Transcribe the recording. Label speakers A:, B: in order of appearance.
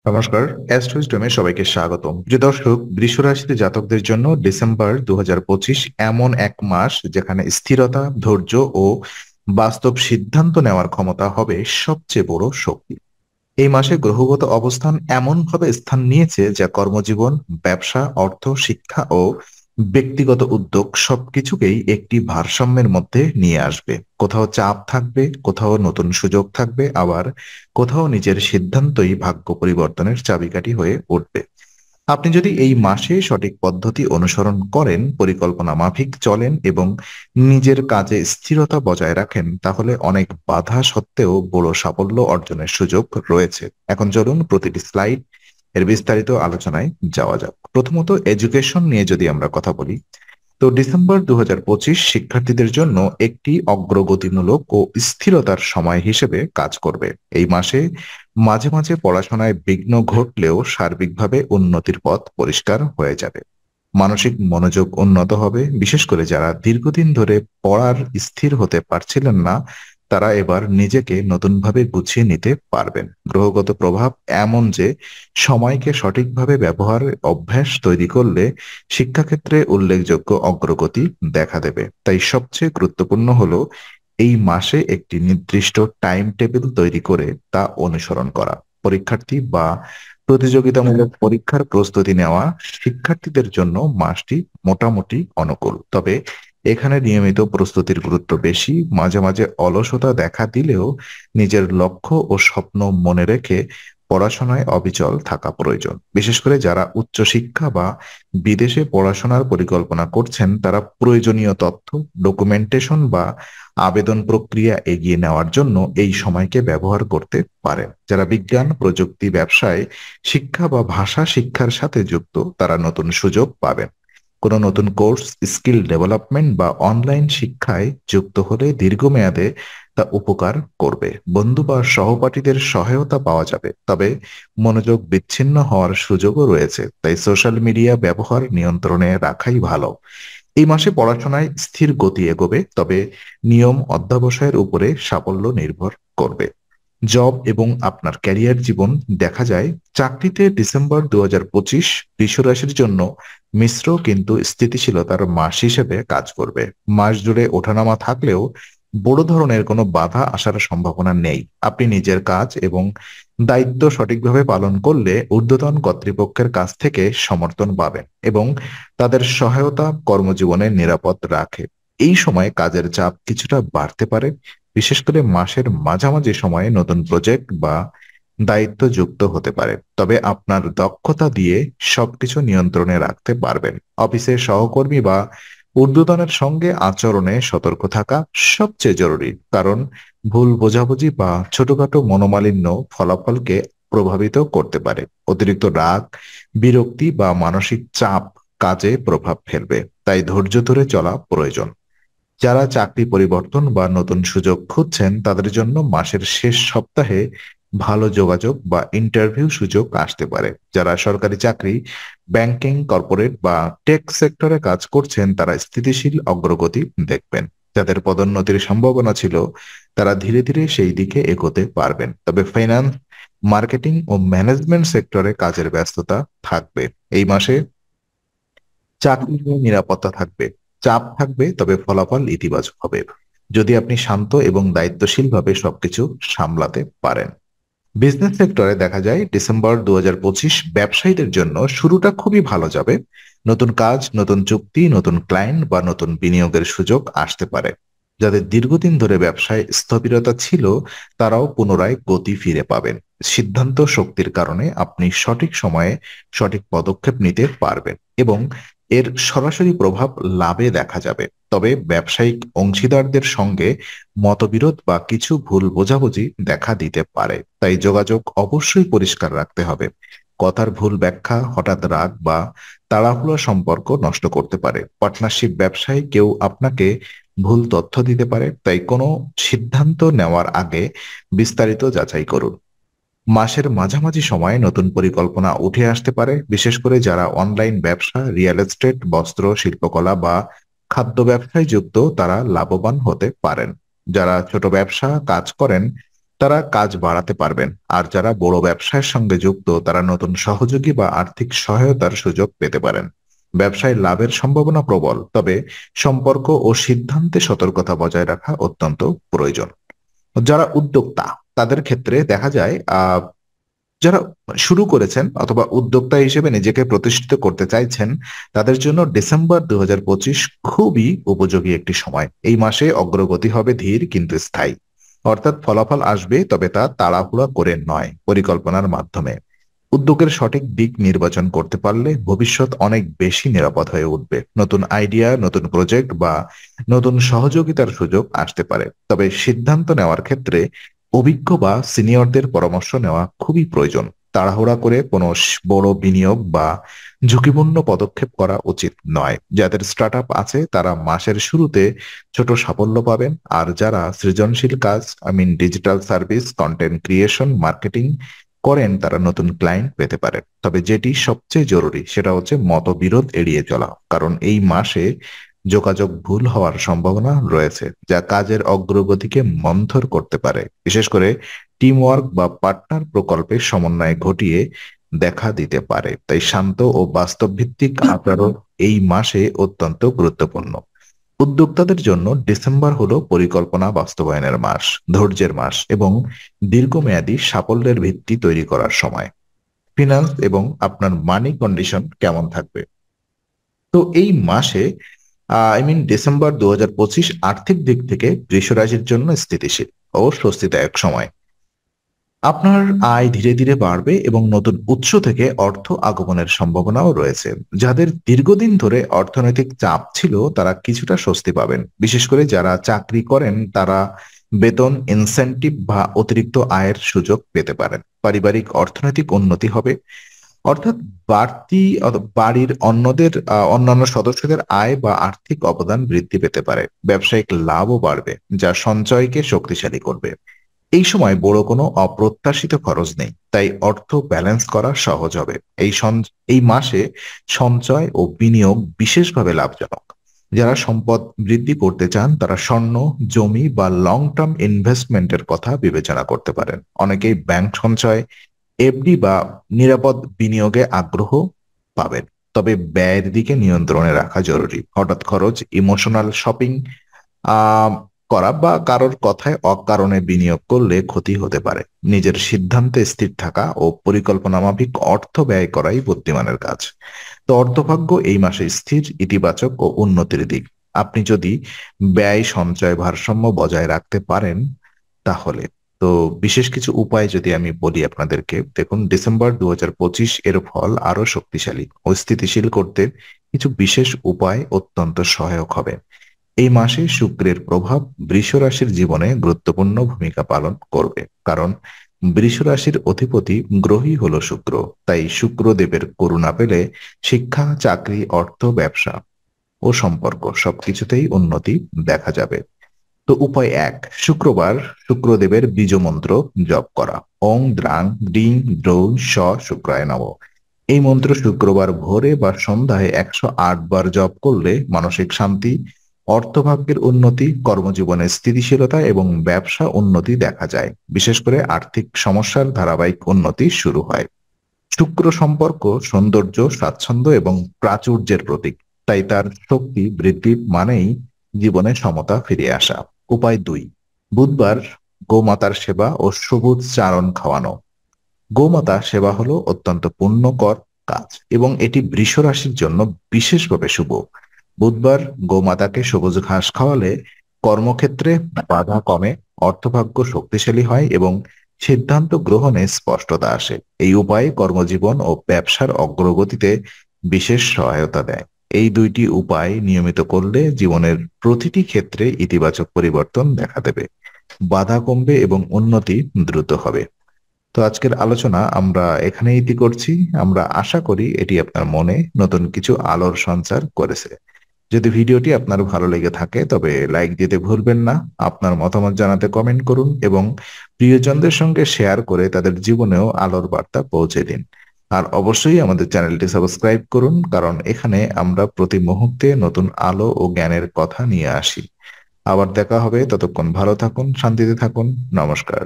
A: নমস্কার, অ্যাস্ট্রোইজডমে সবাইকে স্বাগতম। প্রিয় দর্শক, বৃষ রাশিতে জাতকদের জন্য ডিসেম্বর 2025 এমন এক মাস যেখানে স্থিরতা, ধৈর্য ও বাস্তব সিদ্ধান্ত নেওয়ার ক্ষমতা হবে সবচেয়ে বড় শক্তি। এই মাসে গ্রহগত অবস্থান এমনভাবে স্থান নিয়েছে যা কর্মজীবন, ব্যবসা, অর্থ, শিক্ষা ও ব্যক্তিগত উদ্যোগ সবকিছুকেই একটি ভারসাম্যের মধ্যে নিয়ে আসবে। কোথাও চাপ থাকবে, কোথাও নতুন সুযোগ থাকবে, আবার কোথাও নিজের সিদ্ধান্তই ভাগ্য পরিবর্তনের চাবিকাঠি হয়ে উঠবে। আপনি যদি এই মাসে সঠিক পদ্ধতি অনুসরণ করেন, পরিকল্পনা মাফিক চলেন এবং নিজের কাজে স্থিরতা বজায় রাখেন, তাহলে অনেক বাধা সত্ত্বেও বড় সাফল্য অর্জনের সুযোগ রয়েছে। এখন চলুন প্রতিটি স্লাইড এর বিস্তারিত আলোচনায় যাওয়া যাক। প্রথমত, এডুকেশন নিয়ে যদি আমরা কথা বলি, তো ডিসেম্বর 2025 শিক্ষার্থীদের জন্য একটি অগ্রগতিমূলক ও স্থিরতার সময় হিসেবে কাজ করবে। এই মাসে মাঝে মাঝে পড়াশোনায় বিঘ্ন ঘটলেও সার্বিকভাবে উন্নতির পথ পরিষ্কার হয়ে যাবে। মানসিক মনোযোগ উন্নত হবে, বিশেষ করে যারা দীর্ঘদিন ধরে পড়ার স্থির হতে পারছিলেন না, তারা এবার নিজেকে নতুনভাবে গুছিয়ে নিতে পারবেন। গ্রহগত প্রভাব এমন যে সময়কে সঠিকভাবে ব্যবহারের অভ্যাস তৈরি করলে শিক্ষাক্ষেত্রে উল্লেখযোগ্য অগ্রগতি দেখা দেবে। তাই সবচেয়ে গুরুত্বপূর্ণ হলো এই মাসে একটি নির্দিষ্ট টাইম টেবিল তৈরি করে তা অনুসরণ করা। পরীক্ষার্থী বা প্রতিযোগিতামূলক পরীক্ষার প্রস্তুতি নেওয়া শিক্ষার্থীদের জন্য মাসটি মোটামুটি অনুকূল। তবে এখানে নিয়মিত প্রস্তুতির গুরুত্ব বেশি। মাঝে মাঝে অলসতা দেখা দিলেও নিজের লক্ষ্য ও স্বপ্ন মনে রেখে পড়াশোনায় অবিচল থাকা প্রয়োজন। বিশেষ করে যারা উচ্চশিক্ষা বা বিদেশে পড়াশোনার পরিকল্পনা করছেন, তারা প্রয়োজনীয় তথ্য, ডকুমেন্টেশন বা আবেদন প্রক্রিয়া এগিয়ে নেওয়ার জন্য এই সময়কে ব্যবহার করতে পারেন। যারা বিজ্ঞান, প্রযুক্তি, ব্যবসায় শিক্ষা বা ভাষা শিক্ষার সাথে যুক্ত, তারা নতুন সুযোগ পাবেন। কোনো নতুন কোর্স, স্কিল ডেভেলপমেন্ট বা অনলাইন শিক্ষায় যুক্ত হলে দীর্ঘমেয়াদে তা উপকার করবে। বন্ধু বা সহপাঠীদের সহায়তা পাওয়া যাবে, তবে মনোযোগ বিচ্ছিন্ন হওয়ার সুযোগও রয়েছে। তাই সোশ্যাল মিডিয়া ব্যবহার নিয়ন্ত্রণে রাখাই ভালো। এই মাসে পড়াশোনায় স্থির গতি এগোবে, তবে নিয়ম অধ্যবসায়ের উপরে সাফল্য নির্ভর করবে। জব এবং আপনার ক্যারিয়ার জীবন দেখা যায়, চাকরিতে ডিসেম্বর 2025 বৃষ রাশির জন্য মিশ্র কিন্তু স্থিতিশীলতার মাস হিসেবে কাজ করবে। মাস জুড়ে ওঠানামা থাকলেও বড় ধরনের কোনো বাধা আসার সম্ভাবনা নেই। আপনি নিজের কাজ এবং দায়িত্ব সঠিকভাবে পালন করলে ঊর্ধ্বতন কর্তৃপক্ষের কাছ থেকে সমর্থন পাবেন এবং তাদের সহায়তা কর্মজীবনে নিরাপদ রাখে। এই সময় কাজের চাপ কিছুটা বাড়তে পারে, বিশেষ করে মাসের মাঝামাঝি সময়ে নতুন প্রজেক্ট বা দায়িত্ব যুক্ত হতে পারে। তবে আপনার দক্ষতা দিয়ে সবকিছু নিয়ন্ত্রণে রাখতে পারবেন। অফিসের সহকর্মী বা ঊর্ধ্বতনের সঙ্গে আচরণে সতর্ক থাকা সবচেয়ে জরুরি, কারণ ভুল বোঝাবুঝি বা ছোটখাটো মনোমালিন্য ফলাফলকে প্রভাবিত করতে পারে। অতিরিক্ত রাগ, বিরক্তি বা মানসিক চাপ কাজে প্রভাব ফেলবে, তাই ধৈর্য ধরে চলা প্রয়োজন। যারা চাকরি পরিবর্তন বা নতুন সুযোগ খুঁজছেন, তাদের জন্য মাসের শেষ সপ্তাহে ভালো যোগাযোগ বা ইন্টারভিউ সুযোগ আসতে পারে। যারা সরকারি চাকরি, ব্যাংকিং, কর্পোরেট বা টেক সেক্টরে কাজ করছেন, তারা স্থিতিশীল অগ্রগতি দেখবেন। যাদের পদোন্নতির সম্ভাবনা ছিল, তারা ধীরে ধীরে সেই দিকে এগোতে পারবেন। তবে ফাইন্যান্স, মার্কেটিং ও ম্যানেজমেন্ট সেক্টরে কাজের ব্যস্ততা থাকবে। এই মাসে চাকরি নিয়ে নিরাপত্তা থাকবে, চাপ থাকবে, তবে ফলাফল ইতিবাচক হবে যদি আপনি শান্ত এবং দায়িত্বশীলভাবে সবকিছু সামলাতে পারেন। বিজনেস সেক্টরে দেখা যায় ডিসেম্বর 2025 ব্যবসায়ীদের জন্য শুরুটা খুবই ভালো যাবে। নতুন কাজ, নতুন চুক্তি, নতুন ক্লায়েন্ট বা নতুন বিনিয়োগের সুযোগ আসতে পারে। যাদের দীর্ঘদিন ধরে ব্যবসায় স্থবিরতা ছিল, তারাও পুনরায় গতি ফিরে পাবেন। সিদ্ধান্ত শক্তির কারণে আপনি সঠিক সময়ে সঠিক পদক্ষেপ নিতে পারবেন এবং এর সরাসরি প্রভাব লাভে দেখা যাবে। তবে ব্যবসায়িক অংশীদারদের সঙ্গে মতবিরোধ বা কিছু ভুল বোঝাবুঝি দেখা দিতে পারে, তাই যোগাযোগ অবশ্যই পরিষ্কার রাখতে হবে। কথার ভুল ব্যাখ্যা, হঠাৎ রাগ বা তাড়াহুড়ো সম্পর্ক নষ্ট করতে পারে। পার্টনারশিপ ব্যবসায় কেউ আপনাকে ভুল তথ্য দিতে পারে, তাই কোনো সিদ্ধান্ত নেওয়ার আগে বিস্তারিত যাচাই করুন। মাসের মাঝামাঝি সময়ে নতুন পরিকল্পনা উঠে আসতে পারে, বিশেষ করে যারা অনলাইন ব্যবসা, রিয়েল এস্টেট, বস্ত্র, শিল্পকলা বা খাদ্য ব্যবসায় যুক্ত, তারা লাভবান হতে পারেন। যারা ছোট ব্যবসা কাজ করেন, তারা কাজ বাড়াতে পারবেন। আর যারা বড় ব্যবসায়ের সঙ্গে যুক্ত তারা নতুন সহযোগী বা আর্থিক সহায়তার সুযোগ পেতে পারেন। ব্যবসায় লাভের সম্ভাবনা প্রবল, তবে সম্পর্ক ও সিদ্ধান্তে সতর্কতা বজায় রাখা অত্যন্ত প্রয়োজন। যারা উদ্যোক্তা তাদের ক্ষেত্রে দেখা যায় যারা শুরু করেছেন অথবা উদ্যোক্তা হিসেবে নিজেকে প্রতিষ্ঠিত করতে চাইছেন তাদের জন্য ডিসেম্বর 2025 খুবই উপযোগী একটি সময়। এই মাসে অগ্রগতি হবে ধীর কিন্তু স্থায়ী, অর্থাৎ ফলাফল আসবে, তবে তা তাড়াহুড়া করে নয়, পরিকল্পনার মাধ্যমে। উদ্যোগের সঠিক দিক নির্বাচন করতে পারলে ভবিষ্যৎ অনেক বেশি নিরাপদ হয়ে উঠবে। নতুন আইডিয়া, নতুন প্রজেক্ট বা নতুন সহযোগিতার সুযোগ আসতে পারে, তবে সিদ্ধান্ত নেওয়ার ক্ষেত্রে অভিজ্ঞ বা সিনিয়রদের পরামর্শ নেওয়া খুবই প্রয়োজন। তাড়াহুড়া করে কোনো বড় বিনিয়োগ বা ঝুঁকিপূর্ণ পদক্ষেপ করা উচিত নয়। যাদের স্টার্টআপ আছে তারা মাসের শুরুতে ছোট সাফল্য পাবেন, আর যারা সৃজনশীল কাজ, digital service, content creation, marketing করেন তারা নতুন ক্লায়েন্ট পেতে পারেন। তবে যেটি সবচেয়ে জরুরি সেটা হচ্ছে মতবিরোধ এড়িয়ে চলা, কারণ এই মাসে যোগাযোগ ভুল হওয়ার সম্ভাবনা রয়েছে যা কাজের অগ্রগতিকে মন্থর করতে পারে। বিশেষ করে টিম ওয়ার্ক বা পার্টনার প্রকল্পে সমন্বয় ঘটিয়ে দেখা দিতে পারে। তাই শান্ত ও বাস্তব ভিত্তিক আচরণ এই মাসে অত্যন্ত গুরুত্বপূর্ণ। উদ্যোক্তাদের জন্য ডিসেম্বর হলো পরিকল্পনা বাস্তবায়নের মাস, ধৈর্যের মাস এবং দীর্ঘমেয়াদী সাফল্যের ভিত্তি তৈরি করার সময়। ফিনান্স এবং আপনার মানি কন্ডিশন কেমন থাকবে? তো এই মাসে ডিসেম্বর 2025 আর্থিক দিক থেকে বৃষ রাশির জন্য স্থিতিশীল ও স্বস্তিদায়ক সময়। আপনার আয় ধীরে ধীরে বাড়বে এবং নতুন উৎস থেকে অর্থ আগমনের সম্ভাবনাও রয়েছে। যাদের দীর্ঘদিন ধরে অর্থনৈতিক চাপ ছিল তারা কিছুটা স্বস্তি পাবেন। বিশেষ করে যারা চাকরি করেন তারা বেতন, ইনসেনটিভ বা অতিরিক্ত আয়ের সুযোগ পেতে পারেন। পারিবারিক অর্থনৈতিক উন্নতি হবে, অর্থাৎ বাড়ির অন্যান্য সদস্যদের আয় বা আর্থিক অবদান বৃদ্ধি পেতে পারে। ব্যবসায়িক লাভও বাড়বে যা সঞ্চয়কে শক্তিশালী করবে। এই সময় বড় কোনো অপ্রত্যাশিত খরচ নেই, তাই অর্থ ব্যালেন্স করা সহজ হবে। এই মাসে সঞ্চয় ও বিনিয়োগ বিশেষভাবে লাভজনক। যারা সম্পদ বৃদ্ধি করতে চান তারা স্বর্ণ, জমি বা লং টার্ম ইনভেস্টমেন্টের কথা বিবেচনা করতে পারেন। অনেকেই ব্যাংক সঞ্চয়, এফডি বা নিরাপদ বিনিয়োগে আগ্রহ পাবেন, তবে ব্যয়ের দিকে নিয়ন্ত্রণে রাখা জরুরি। হঠাৎ খরচ, ইমোশনাল শপিং করা বা কারোর কথায় অকারণে বিনিয়োগ করলে ক্ষতি হতে পারে। নিজের সিদ্ধান্তে স্থির থাকা ও পরিকল্পনা মাফিক অর্থ ব্যয় করাই বুদ্ধিমানের কাজ। তো অর্থভাগ্য এই মাসে স্থির, ইতিবাচক ও উন্নতির দিক। আপনি যদি ব্যয় সঞ্চয় ভারসাম্য বজায় রাখতে পারেন তাহলে। তো বিশেষ কিছু উপায় যদি আমি বলি আপনাদেরকে, দেখুন ডিসেম্বর 2025 এর ফল আরো শক্তিশালী ও স্থিতিশীল করতে কিছু বিশেষ উপায় অত্যন্ত সহায়ক হবে। এই মাসে শুক্রের প্রভাব বৃষ রাশির জীবনে গুরুত্বপূর্ণ ভূমিকা পালন করবে, কারণ বৃষ রাশির অধিপতি গ্রহই হলো শুক্র। তাই শুক্রদেবের করুণা পেলে শিক্ষা, চাকরি, অর্থ, ব্যবসা ও সম্পর্ক সবকিছুতেই উন্নতি দেখা যাবে। তো উপায় এক, শুক্রবার শুক্রদেবের বীজ মন্ত্র জপ করা। ওং দ্রাং ডিং দ্রৌ স শুক্রায় নমঃ। এই মন্ত্র শুক্রবার ভোরে বা সন্ধ্যায় 108 বার জপ করলে মানসিক শান্তি, অর্থভাগ্যের উন্নতি, কর্মজীবনের স্থিতিশীলতা এবং ব্যবসা উন্নতি দেখা যায়। বিশেষ করে আর্থিক সমস্যার ধারাবাহিক উন্নতি শুরু হয়। শুক্র সম্পর্ক সৌন্দর্য, স্বাচ্ছন্দ্য এবং প্রাচুর্যের প্রতীক, তাই তার শক্তি বৃদ্ধি মানেই জীবনে সমতা ফিরে আসা। উপায় দুই, বুধবার গোমাতার সেবা ও সবুজ চারণ খাওয়ানো। গোমাতা সেবা হলো অত্যন্ত পুণ্যকর কাজ এবং এটি বৃষ রাশির জন্য বিশেষভাবে শুভ। বুধবার গোমাতাকে সবুজ ঘাস খাওয়ালে কর্মক্ষেত্রে বাধা কমে, অর্থভাগ্য শক্তিশালী হয় এবং সিদ্ধান্ত গ্রহণে স্পষ্টতা আসে। এই উপায় কর্মজীবন ও ব্যবসার অগ্রগতিতে বিশেষ সহায়তা দেয়। এই দুইটি উপায় নিয়মিত করলে জীবনের প্রতিটি ক্ষেত্রে ইতিবাচক পরিবর্তন দেখা দেবে, বাধা কমবে এবং উন্নতি দ্রুত হবে। তো আজকের আলোচনা আমরা এখানে ইতি করছি। আমরা আশা করি এটি আপনার মনে নতুন কিছু আলোর সঞ্চার করেছে। যদি ভিডিওটি আপনার ভালো লেগে থাকে তবে লাইক দিতে ভুলবেন না। আপনার মতামত জানাতে কমেন্ট করুন এবং প্রিয়জনদের সঙ্গে শেয়ার করে তাদের জীবনেও আলোর বার্তা পৌঁছে দিন। আর অবশ্যই আমাদের চ্যানেলটি সাবস্ক্রাইব করুন, কারণ এখানে আমরা প্রতি মুহূর্তে নতুন আলো ও জ্ঞানের কথা নিয়ে আসি। আবার দেখা হবে, ততক্ষণ ভালো থাকুন, শান্তিতে থাকুন। নমস্কার।